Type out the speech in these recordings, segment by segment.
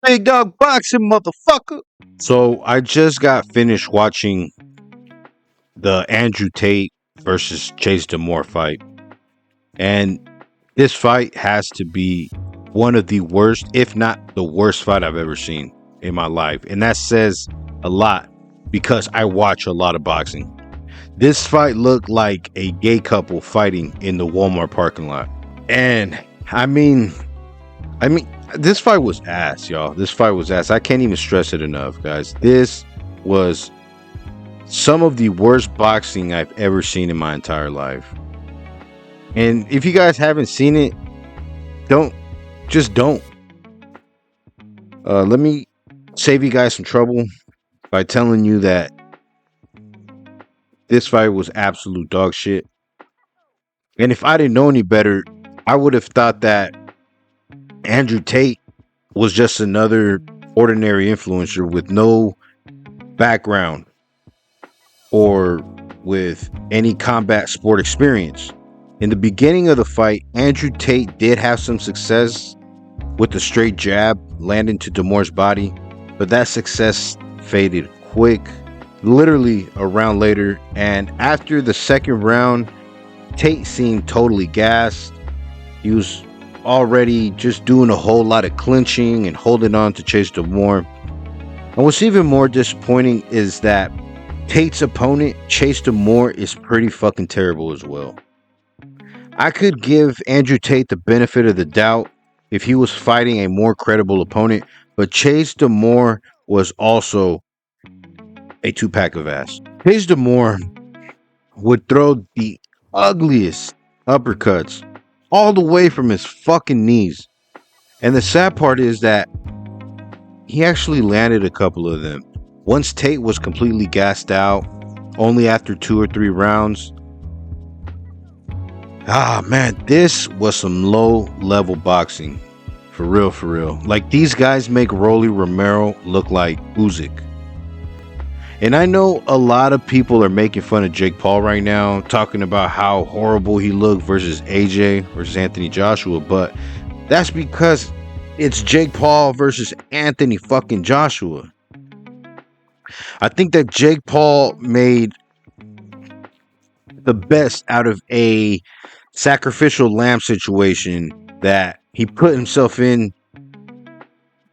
Big dog boxing, motherfucker. So I just got finished watching the Andrew Tate versus Chase Demore fight. And this fight has to be one of the worst, if not the worst fight I've ever seen in my life. And that says a lot because I watch a lot of boxing. This fight looked like a gay couple fighting in the Walmart parking lot. And I mean, this fight was ass, y'all. This fight was ass. I can't even stress it enough, guys. This was some of the worst boxing I've ever seen in my entire life. And if you guys haven't seen it, don't just don't. Let me save you guys some trouble by telling you that this fight was absolute dog shit. And if I didn't know any better, I would have thought that Andrew Tate was just another ordinary influencer with no background or with any combat sport experience. In the beginning of the fight, Andrew Tate did have some success with the straight jab landing to Demore's body, but that success faded quick, literally a round later. And after the second round, Tate seemed totally gassed. He was already just doing a whole lot of clinching and holding on to Chase Demore. And what's even more disappointing is that Tate's opponent, Chase Demore, is pretty fucking terrible as well. I could give Andrew Tate the benefit of the doubt if he was fighting a more credible opponent, but Chase Demore was also a two-pack of ass. Chase Demore would throw the ugliest uppercuts all the way from his fucking knees. And the sad part is that he actually landed a couple of them. Once Tate was completely gassed out, only after 2 or 3 rounds. Ah, man, this was some low-level boxing. For real, for real. Like, these guys make Rolly Romero look like Usyk. And I know a lot of people are making fun of Jake Paul right now, talking about how horrible he looked versus AJ, versus Anthony Joshua, but that's because it's Jake Paul versus Anthony fucking Joshua. I think that Jake Paul made the best out of a sacrificial lamb situation that he put himself in.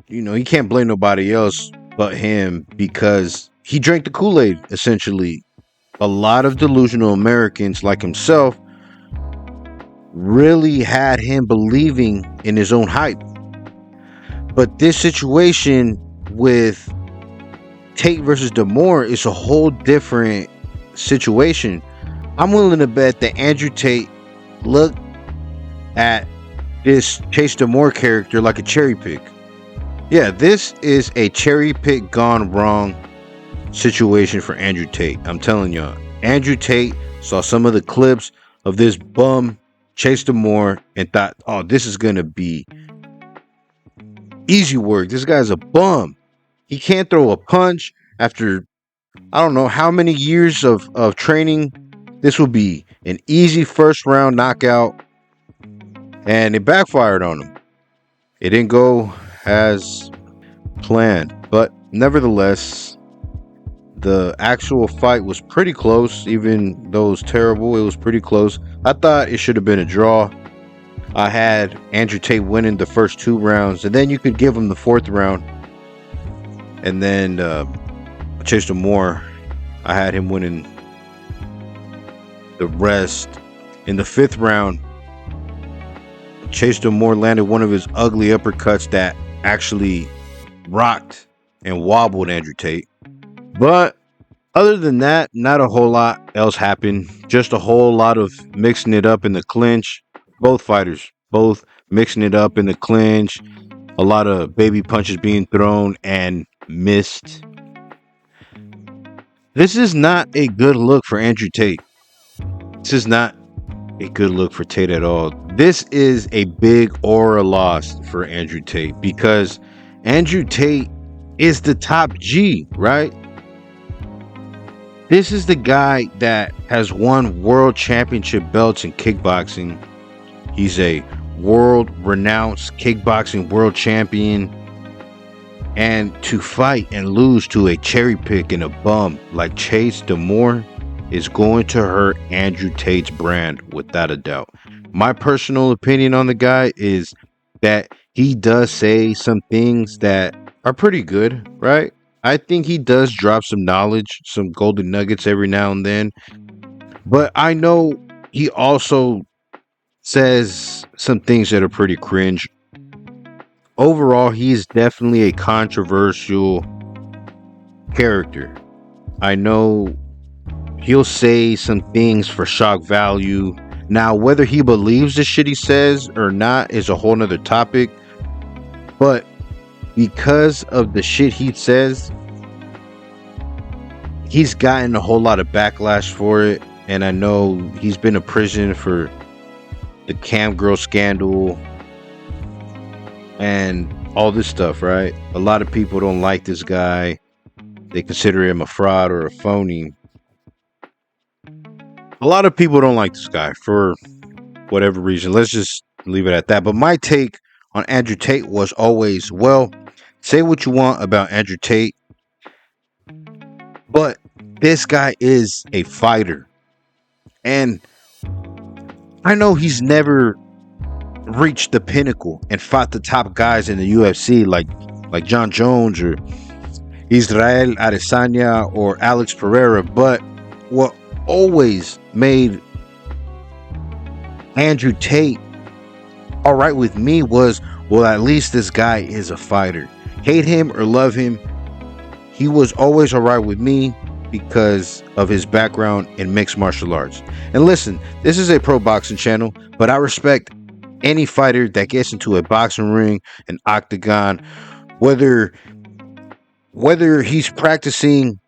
You know, he can't blame nobody else but him because he drank the Kool-Aid, essentially. A lot of delusional Americans like himself really had him believing in his own hype. But this situation with Tate versus Demore is a whole different situation. I'm willing to bet that Andrew Tate looked at this Chase Demore character like a cherry pick. Yeah, this is a cherry pick gone wrong situation for Andrew Tate. I'm telling y'all. Andrew Tate saw some of the clips of this bum Chase Demore and thought, oh, this is going to be easy work. This guy's a bum. He can't throw a punch after, I don't know how many years of training. This will be an easy first round knockout. And it backfired on him. It didn't go as planned. But nevertheless, the actual fight was pretty close. Even though it was terrible, it was pretty close. I thought it should have been a draw. I had Andrew Tate winning the first 2 rounds, and then you could give him the 4th round. And then Chase Demore, I had him winning the rest. In the 5th round, Chase Demore landed one of his ugly uppercuts that actually rocked and wobbled Andrew Tate. But other than that, not a whole lot else happened. Just a whole lot of mixing it up in the clinch. Both fighters, both mixing it up in the clinch. A lot of baby punches being thrown and missed. This is not a good look for Andrew Tate. This is not a good look for Tate at all. This is a big aura loss for Andrew Tate because Andrew Tate is the top G, right? This is the guy that has won world championship belts in kickboxing. He's a world-renowned kickboxing world champion. And to fight and lose to a cherry pick and a bum like Chase Demore is going to hurt Andrew Tate's brand without a doubt. My personal opinion on the guy is that he does say some things that are pretty good, right? I think he does drop some knowledge, some golden nuggets every now and then. But I know he also says some things that are pretty cringe. Overall, he's definitely a controversial character. I know he'll say some things for shock value. Now, whether he believes the shit he says or not is a whole nother topic. But because of the shit he says, he's gotten a whole lot of backlash for it. And I know he's been in prison for the cam girl scandal and all this stuff, right? A lot of people don't like this guy. They consider him a fraud or a phony. A lot of people don't like this guy for whatever reason. Let's just leave it at that. But my take on Andrew Tate was always, well, say what you want about Andrew Tate, but this guy is a fighter. And I know he's never reached the pinnacle and fought the top guys in the UFC like John Jones or Israel Adesanya or Alex Pereira, but what always made Andrew Tate all right with me was, well, at least this guy is a fighter. Hate him or love him, he was always all right with me because of his background in mixed martial arts. And listen, this is a pro boxing channel, but I respect any fighter that gets into a boxing ring, an octagon, whether he's practicing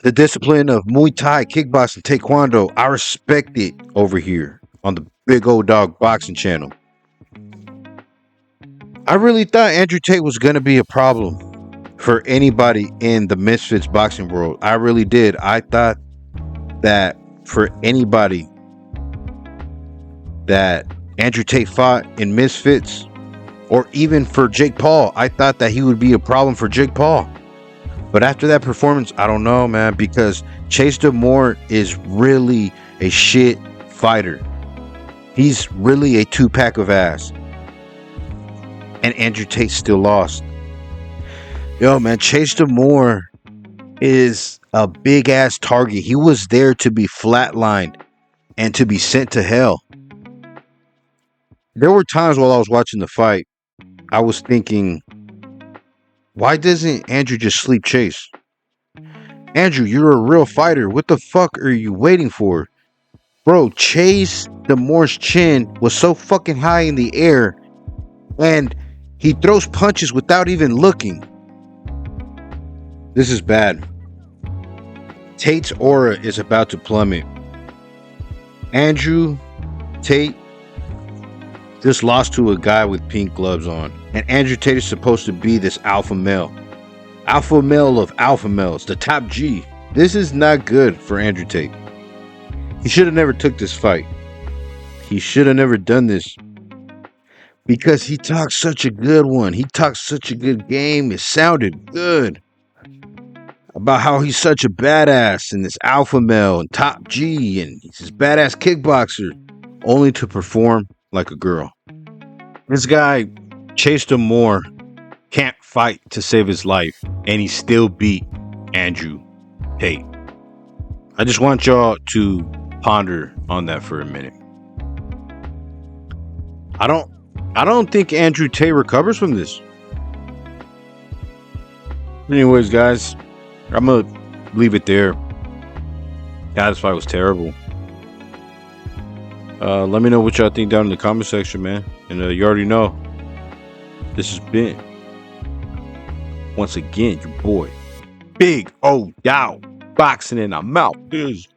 the discipline of Muay Thai, kickboxing, taekwondo. I respect it over here on the Big Old Dog Boxing channel. I really thought Andrew Tate was going to be a problem for anybody in the Misfits boxing world. I really did. I thought that for anybody that Andrew Tate fought in Misfits, or even for Jake Paul, I thought that he would be a problem for Jake Paul. But after that performance, I don't know, man, because Chase Demore is really a shit fighter. He's really a two-pack of ass. And Andrew Tate still lost. Yo, man, Chase Demore is a big-ass target. He was there to be flatlined and to be sent to hell. There were times while I was watching the fight, I was thinking, why doesn't Andrew just sleep Chase? Andrew, you're a real fighter. What the fuck are you waiting for? Bro, Chase Demore's chin was so fucking high in the air, and he throws punches without even looking. This is bad. Tate's aura is about to plummet. Andrew Tate just lost to a guy with pink gloves on. And Andrew Tate is supposed to be this alpha male. Alpha male of alpha males. The top G. This is not good for Andrew Tate. He should have never took this fight. He should have never done this. Because he talked such a good one. He talked such a good game. It sounded good. About how he's such a badass and this alpha male and top G and he's this badass kickboxer. Only to perform like a girl. This guy, Chase Demore, can't fight to save his life, and he still beat Andrew Tate. I just want y'all to ponder on that for a minute. I don't think Andrew Tate recovers from this. Anyways, guys, I'm gonna leave it there. God, this fight was terrible. Let me know what y'all think down in the comment section, man. And you already know, this has been, once again, your boy, Big O Dog Boxing, and I'm out. Bitch.